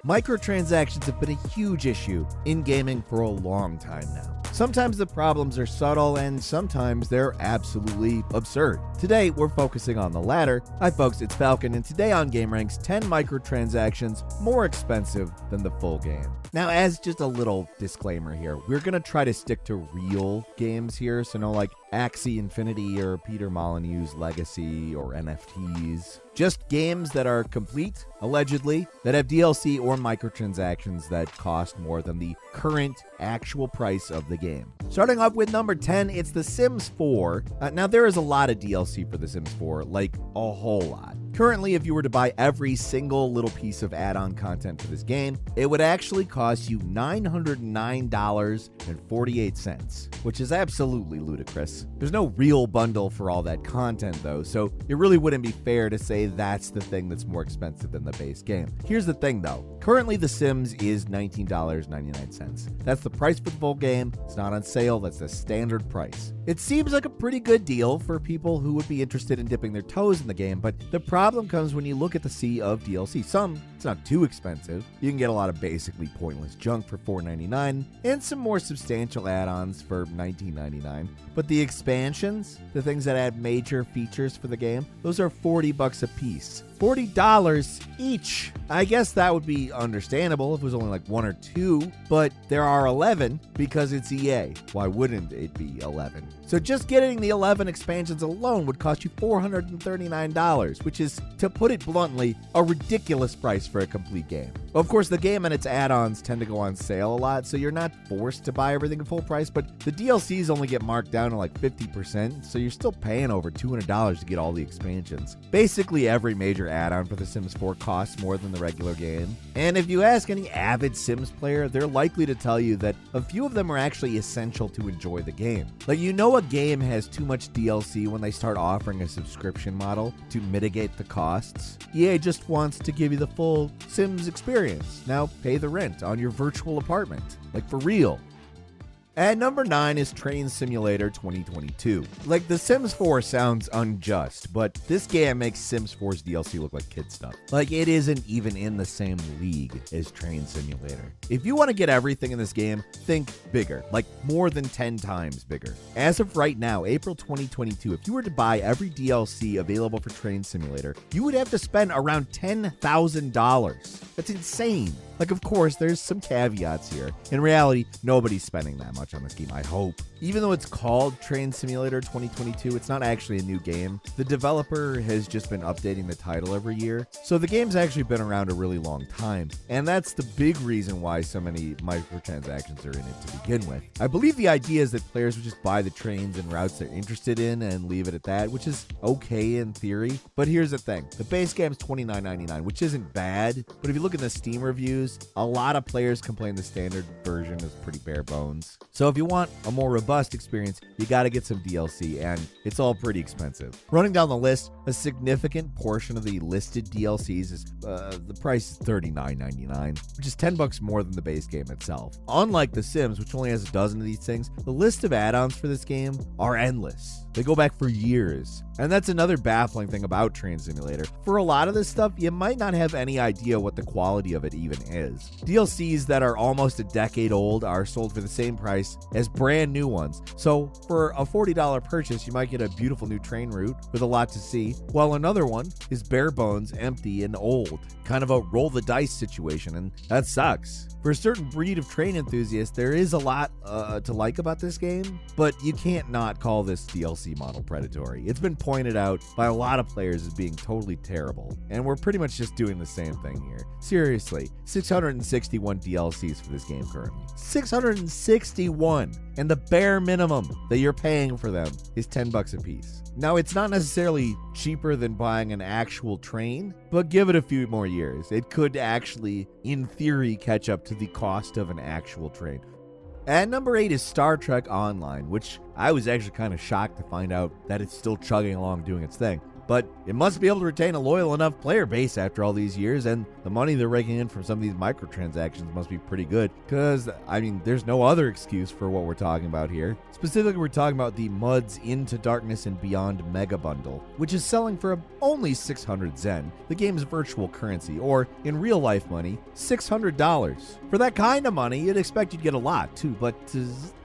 Microtransactions have been a huge issue in gaming for a long time now. Sometimes the problems are subtle and sometimes they're absolutely absurd. Today, we're focusing on the latter. Hi folks, it's Falcon, and today on gameranx, 10 microtransactions more expensive than the full game. Now, as just a little disclaimer here, we're going to try to stick to real games here, so no like Axie Infinity or Peter Molyneux's Legacy or NFTs. Just games that are complete, allegedly, that have DLC or microtransactions that cost more than the current actual price of the game. Starting off with number 10, it's The Sims 4. Now, there is a lot of DLC for The Sims 4, like a whole lot. Currently, if you were to buy every single little piece of add-on content for this game, it would actually cost you $909.48, which is absolutely ludicrous. There's no real bundle for all that content, though, so it really wouldn't be fair to say that's the thing that's more expensive than the base game. Here's the thing, though. Currently, The Sims is $19.99. That's the price for the full game. It's not on sale. That's the standard price. It seems like a pretty good deal for people who would be interested in dipping their toes in the game, but the problem comes when you look at the sea of DLC. Some, it's not too expensive. You can get a lot of basically pointless junk for $4.99 and some more substantial add-ons for $19.99. But the expansions, the things that add major features for the game, those are $40 a piece. $40 each. I guess that would be understandable if it was only like one or two, but there are 11 because it's EA. Why wouldn't it be 11? So just getting the 11 expansions alone would cost you $439, which is, to put it bluntly, a ridiculous price for a complete game. Of course, the game and its add-ons tend to go on sale a lot, so you're not forced to buy everything at full price, but the DLCs only get marked down to like 50%, so you're still paying over $200 to get all the expansions. Basically, every major add-on for The Sims 4 costs more than the regular game. And if you ask any avid Sims player, they're likely to tell you that a few of them are actually essential to enjoy the game. Like, you know a game has too much DLC when they start offering a subscription model to mitigate the costs. EA just wants to give you the full Sims experience. Now pay the rent on your virtual apartment. Like, for real. At number 9 is Train Simulator 2022. Like, The Sims 4 sounds unjust, but this game makes Sims 4's DLC look like kid stuff. Like, it isn't even in the same league as Train Simulator. If you want to get everything in this game, think bigger, like more than 10 times bigger. As of right now, April 2022, if you were to buy every DLC available for Train Simulator, you would have to spend around $10,000. That's insane. Like, of course, there's some caveats here. In reality, nobody's spending that much on this game, I hope. Even though it's called Train Simulator 2022, it's not actually a new game. The developer has just been updating the title every year, so the game's actually been around a really long time. And that's the big reason why so many microtransactions are in it to begin with. I believe the idea is that players would just buy the trains and routes they're interested in and leave it at that, which is okay in theory. But here's the thing. The base game's $29.99, which isn't bad, but if you look at the Steam reviews, a lot of players complain the standard version is pretty bare bones. So if you want a more robust experience, you gotta get some DLC, and it's all pretty expensive. Running down the list, a significant portion of the listed DLCs is, the price is $39.99, which is $10 more than the base game itself. Unlike The Sims, which only has a dozen of these things, the list of add-ons for this game are endless. They go back for years. And that's another baffling thing about Train Simulator. For a lot of this stuff, you might not have any idea what the quality of it even is. DLCs that are almost a decade old are sold for the same price as brand new ones. So for a $40 purchase, you might get a beautiful new train route with a lot to see, while another one is bare bones, empty, and old. Kind of a roll the dice situation, and that sucks. For a certain breed of train enthusiasts, there is a lot to like about this game, but you can't not call this DLC model predatory. It's been pointed out by a lot of players as being totally terrible, and we're pretty much just doing the same thing here. Seriously, 661 DLCs for this game currently. 661! And the bare minimum that you're paying for them is $10 a piece. Now, it's not necessarily cheaper than buying an actual train, but give it a few more years. It could actually, in theory, catch up to the cost of an actual train. At number 8 is Star Trek Online, which I was actually kind of shocked to find out that it's still chugging along doing its thing. but it must be able to retain a loyal enough player base after all these years, and the money they're raking in from some of these microtransactions must be pretty good, because, I mean, there's no other excuse for what we're talking about here. Specifically, we're talking about the Muds Into Darkness and Beyond Mega Bundle, which is selling for only 600 Zen, the game's virtual currency, or in real life money, $600. For that kind of money, you'd expect you'd get a lot too, but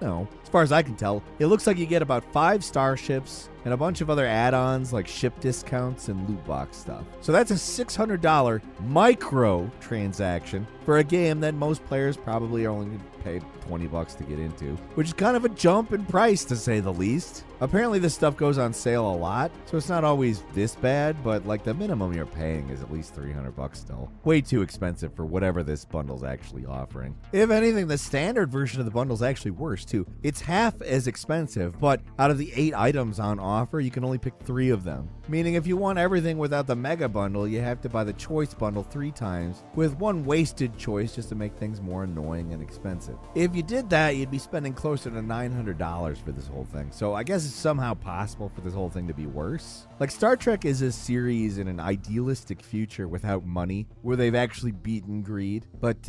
no. As far as I can tell, it looks like you get about 5 starships and a bunch of other add-ons like ship discounts and loot box stuff. So that's a $600 micro transaction for a game that most players probably are only going to pay $20 to get into, which is kind of a jump in price to say the least. Apparently this stuff goes on sale a lot, so it's not always this bad, but like the minimum you're paying is at least $300 still. Way too expensive for whatever this bundle's actually offering. If anything, the standard version of the bundle's actually worse too. It's half as expensive, but out of the 8 items on offer, you can only pick 3 of them. Meaning if you want everything without the mega bundle, you have to buy the choice bundle 3 times, with 1 wasted choice just to make things more annoying and expensive. If you did that, you'd be spending closer to $900 for this whole thing. So I guess it's somehow possible for this whole thing to be worse. Like, Star Trek is a series in an idealistic future without money, where they've actually beaten greed. But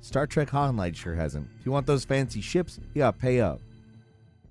Star Trek Online sure hasn't. If you want those fancy ships, you gotta pay up.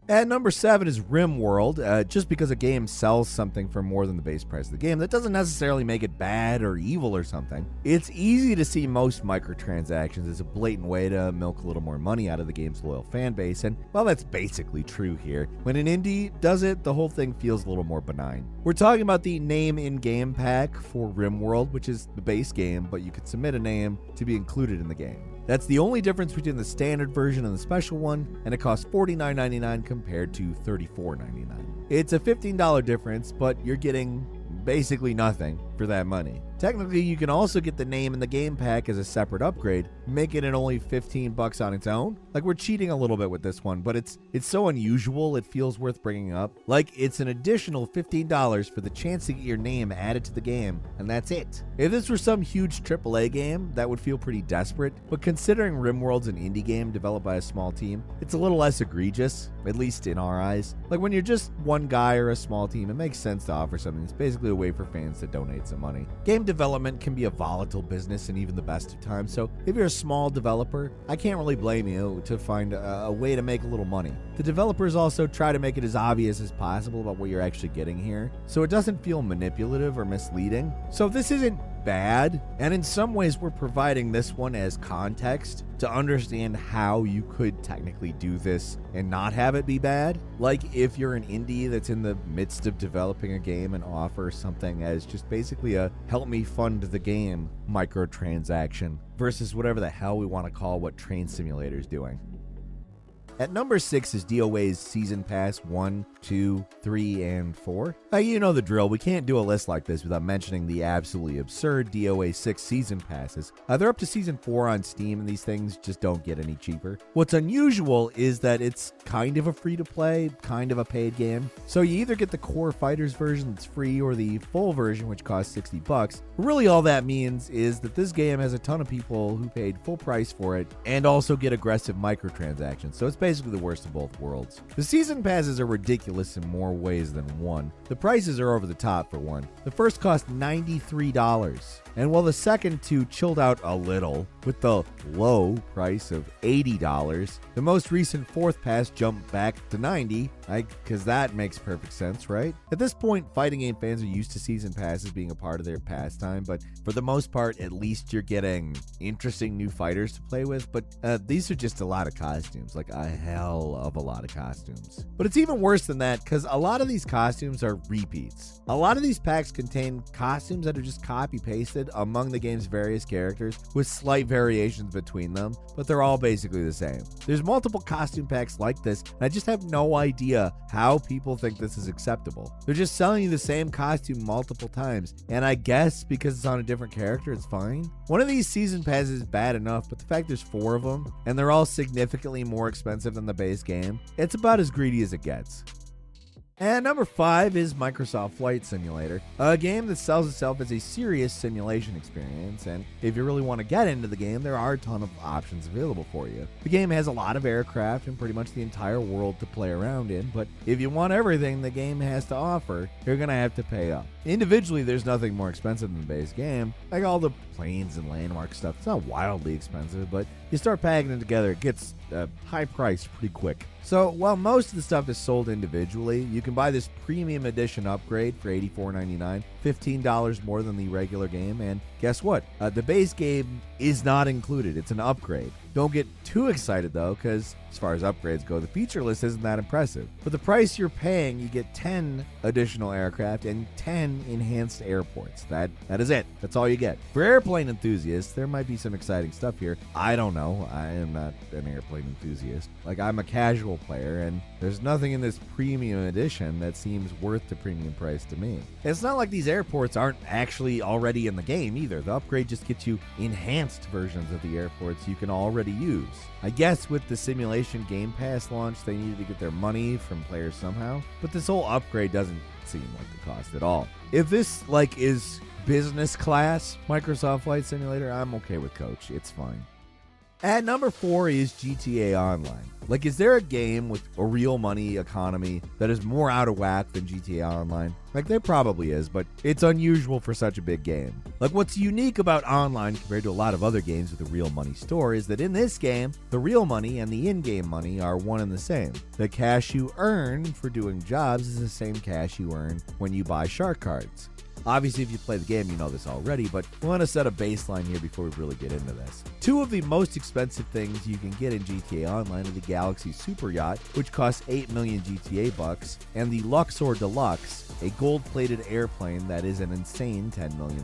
At number 7 is RimWorld. Just because a game sells something for more than the base price of the game, that doesn't necessarily make it bad or evil or something. It's easy to see most microtransactions as a blatant way to milk a little more money out of the game's loyal fan base, and well, that's basically true here. When an indie does it, the whole thing feels a little more benign. We're talking about the name in-game pack for RimWorld, which is the base game, but you could submit a name to be included in the game. That's the only difference between the standard version and the special one, and it costs $49.99 compared to $34.99. It's a $15 difference, but you're getting basically nothing for that money. Technically, you can also get the name in the game pack as a separate upgrade, making it only $15 on its own. Like, we're cheating a little bit with this one, but it's so unusual it feels worth bringing up. Like, it's an additional $15 for the chance to get your name added to the game, and that's it. If this were some huge AAA game, that would feel pretty desperate, but considering RimWorld's an indie game developed by a small team, it's a little less egregious, at least in our eyes. Like, when you're just one guy or a small team, it makes sense to offer something. It's basically a way for fans to donate some money. Game development can be a volatile business in even the best of times, so if you're a small developer, I can't really blame you to find a way to make a little money. The developers also try to make it as obvious as possible about what you're actually getting here, so it doesn't feel manipulative or misleading. So this isn't bad, and in some ways we're providing this one as context to understand how you could technically do this and not have it be bad. Like, if you're an indie that's in the midst of developing a game and offer something as just basically a help me fund the game microtransaction versus whatever the hell we want to call what Train Simulator's doing. At number 6 is DOA's Season Pass 1, 2, 3, and 4. You know the drill. We can't do a list like this without mentioning the absolutely absurd DOA 6 Season Passes. They're up to Season 4 on Steam, and these things just don't get any cheaper. What's unusual is that it's kind of a free-to-play, kind of a paid game. So you either get the core Fighters version that's free or the full version, which costs $60. Really all that means is that this game has a ton of people who paid full price for it and also get aggressive microtransactions. So it's basically the worst of both worlds. The season passes are ridiculous in more ways than one. The prices are over the top for one. The first cost $93, and while the second two chilled out a little with the low price of $80, the most recent fourth pass jumped back to $90, because that makes perfect sense, right? At this point, fighting game fans are used to season passes being a part of their pastime, but for the most part, at least you're getting interesting new fighters to play with, but these are just a lot of costumes, like a hell of a lot of costumes. But it's even worse than that, because a lot of these costumes are repeats. A lot of these packs contain costumes that are just copy-pasted among the game's various characters with slight variations between them, but they're all basically the same. There's multiple costume packs like this, and I just have no idea how people think this is acceptable. They're just selling you the same costume multiple times, and I guess because it's on a different character, it's fine. One of these season passes is bad enough, but the fact there's 4 of them, and they're all significantly more expensive than the base game, it's about as greedy as it gets. And number 5 is Microsoft Flight Simulator, a game that sells itself as a serious simulation experience, and if you really want to get into the game, there are a ton of options available for you. The game has a lot of aircraft and pretty much the entire world to play around in, but if you want everything the game has to offer, you're going to have to pay up. Individually, there's nothing more expensive than the base game. Like all the planes and landmark stuff, it's not wildly expensive, but you start packing it together, it gets high priced pretty quick. So while most of the stuff is sold individually, you can buy this premium edition upgrade for $84.99, $15 more than the regular game, and guess what? The base game is not included. It's an upgrade. Don't get too excited though, because as far as upgrades go, the feature list isn't that impressive. For the price you're paying, you get 10 additional aircraft and 10 enhanced airports. That is it. That's all you get. For airplane enthusiasts, there might be some exciting stuff here. I don't know. I am not an airplane enthusiast. Like, I'm a casual player, and there's nothing in this premium edition that seems worth the premium price to me. It's not like these airports aren't actually already in the game either. The upgrade just gets you enhanced versions of the airports you can already use. I guess with the simulation Game Pass launch, they needed to get their money from players somehow, but this whole upgrade doesn't seem like the cost at all. If this is business class Microsoft Flight Simulator, I'm okay with Coach. It's fine. At number 4 is GTA Online. Is there a game with a real money economy that is more out of whack than GTA Online? There probably is, but it's unusual for such a big game. What's unique about Online compared to a lot of other games with a real money store is that in this game, the real money and the in-game money are one and the same. The cash you earn for doing jobs is the same cash you earn when you buy shark cards. Obviously, if you play the game, you know this already, but we want to set a baseline here before we really get into this. Two of the most expensive things you can get in GTA Online are the Galaxy Super Yacht, which costs 8 million GTA bucks, and the Luxor Deluxe, a gold-plated airplane that is an insane $10 million.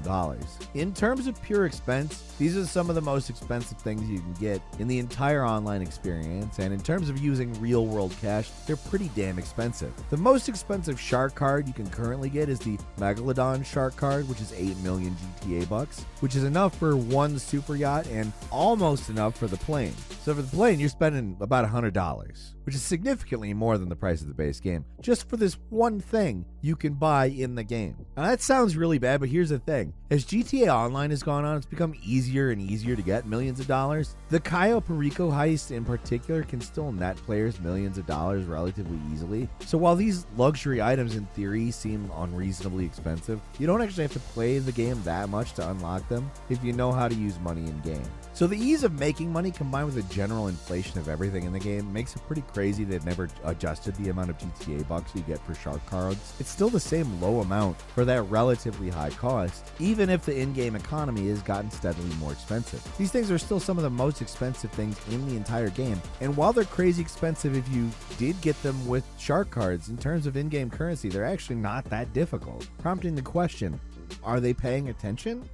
In terms of pure expense, these are some of the most expensive things you can get in the entire online experience, and in terms of using real-world cash, they're pretty damn expensive. The most expensive shark card you can currently get is the Megalodon shark card, which is 8 million GTA bucks, which is enough for one super yacht and almost enough for the plane. So for the plane, you're spending about $100, which is significantly more than the price of the base game, just for this one thing you can buy in the game. Now that sounds really bad, but here's the thing. As GTA Online has gone on, it's become easier and easier to get millions of dollars. The Cayo Perico heist in particular can still net players millions of dollars relatively easily. So while these luxury items in theory seem unreasonably expensive, you don't actually have to play the game that much to unlock them if you know how to use money in game. So the ease of making money combined with the general inflation of everything in the game makes it pretty crazy they've never adjusted the amount of GTA bucks you get for shark cards. It's still the same low amount for that relatively high cost, even if the in-game economy has gotten steadily more expensive. These things are still some of the most expensive things in the entire game, and while they're crazy expensive if you did get them with shark cards, in terms of in-game currency, they're actually not that difficult, prompting the question, are they paying attention?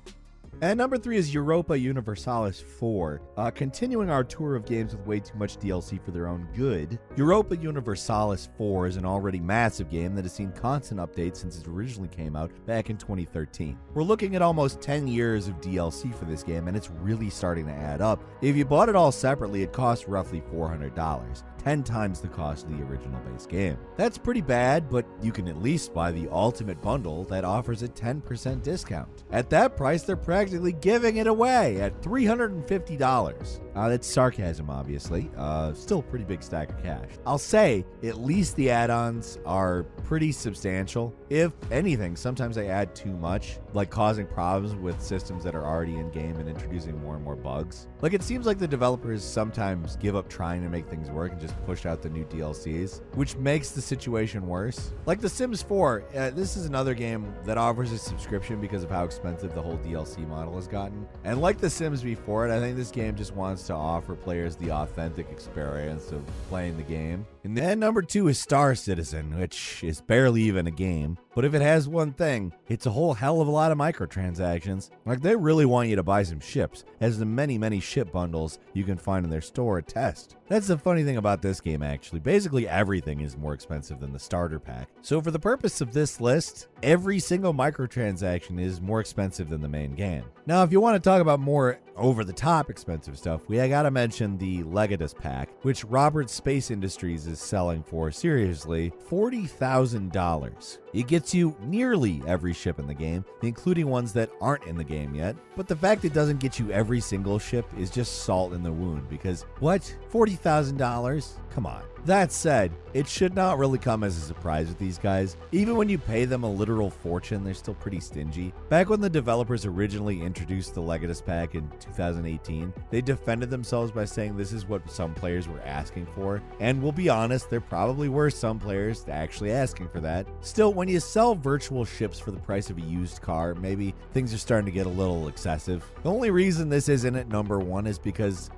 At number 3 is Europa Universalis IV. Continuing our tour of games with way too much DLC for their own good, Europa Universalis IV is an already massive game that has seen constant updates since it originally came out back in 2013. We're looking at almost 10 years of DLC for this game, and it's really starting to add up. If you bought it all separately, it costs roughly $400. 10 times the cost of the original base game. That's pretty bad, but you can at least buy the ultimate bundle that offers a 10% discount. At that price, they're practically giving it away at $350. That's sarcasm, obviously. Still a pretty big stack of cash. I'll say, at least the add-ons are pretty substantial. If anything, sometimes they add too much, like causing problems with systems that are already in-game and introducing more and more bugs. It seems like the developers sometimes give up trying to make things work and just push out the new DLCs, which makes the situation worse. Like The Sims 4, this is another game that offers a subscription because of how expensive the whole DLC model has gotten. And like The Sims before it, I think this game just wants to offer players the authentic experience of playing the game. And then number 2 is Star Citizen, which is barely even a game. But if it has one thing, it's a whole hell of a lot of microtransactions. They really want you to buy some ships, as the many ship bundles you can find in their store attest. That's the funny thing about this game, actually. Basically everything is more expensive than the starter pack. So for the purpose of this list, every single microtransaction is more expensive than the main game. Now, if you want to talk about more over-the-top expensive stuff, we gotta mention the Legatus pack, which Roberts Space Industries is selling for, seriously, $40,000. It gets you nearly every ship in the game, including ones that aren't in the game yet. But the fact it doesn't get you every single ship is just salt in the wound, because what? $40,000? Come on. That said, it should not really come as a surprise with these guys. Even when you pay them a literal fortune, they're still pretty stingy. Back when the developers originally introduced the Legatus Pack in 2018, they defended themselves by saying this is what some players were asking for. And we'll be honest, there probably were some players actually asking for that. Still, when you sell virtual ships for the price of a used car, maybe things are starting to get a little excessive. The only reason this isn't at number 1 is because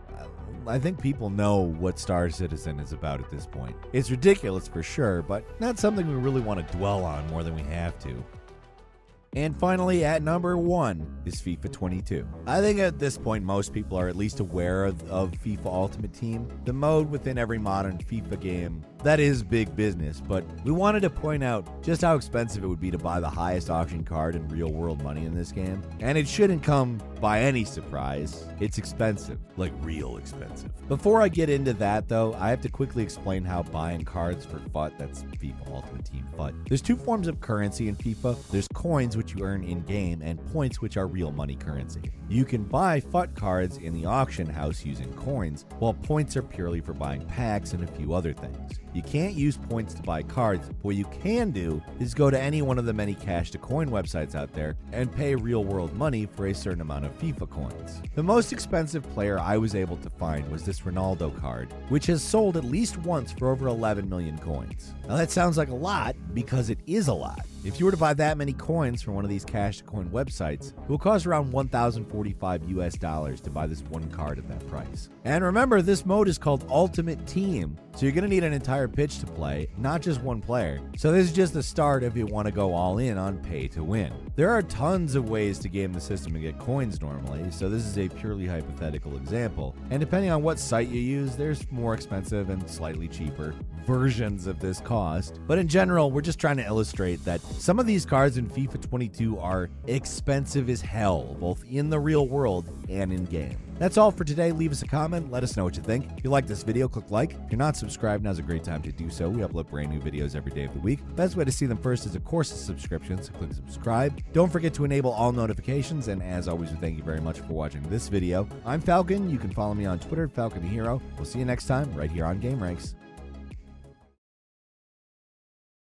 I think people know what Star Citizen is about at this point. It's ridiculous for sure, but not something we really want to dwell on more than we have to. And finally, at number 1 is FIFA 22. I think at this point, most people are at least aware of FIFA Ultimate Team, the mode within every modern FIFA game that is big business, but we wanted to point out just how expensive it would be to buy the highest auction card in real world money in this game. And it shouldn't come by any surprise. It's expensive, like real expensive. Before I get into that though, I have to quickly explain how buying cards for FUT, that's FIFA Ultimate Team FUT. There's 2 forms of currency in FIFA. There's coins, which you earn in game, and points, which are real money currency. You can buy FUT cards in the auction house using coins, while points are purely for buying packs and a few other things. You can't use points to buy cards. What you can do is go to any one of the many cash to coin websites out there and pay real world money for a certain amount of FIFA coins. The most expensive player I was able to find was this Ronaldo card, which has sold at least once for over 11 million coins. Now that sounds like a lot because it is a lot. If you were to buy that many coins from one of these cash to coin websites, it will cost around $1,045 to buy this one card at that price. And remember, this mode is called Ultimate Team, so you're going to need an entire pitch to play, not just one player. So this is just the start if you want to go all in on pay to win. There are tons of ways to game the system and get coins normally, so this is a purely hypothetical example. And depending on what site you use, there's more expensive and slightly cheaper versions of this cost. But in general, we're just trying to illustrate that some of these cards in FIFA 22 are expensive as hell, both in the real world and in game. That's all for today. Leave us a comment. Let us know what you think. If you like this video, click like. If you're not subscribed, now's a great time to do so. We upload brand new videos every day of the week. Best way to see them first is, of course, a subscription, so click subscribe. Don't forget to enable all notifications, and as always, we thank you very much for watching this video. I'm Falcon. You can follow me on Twitter, Falcon the Hero. We'll see you next time right here on gameranx.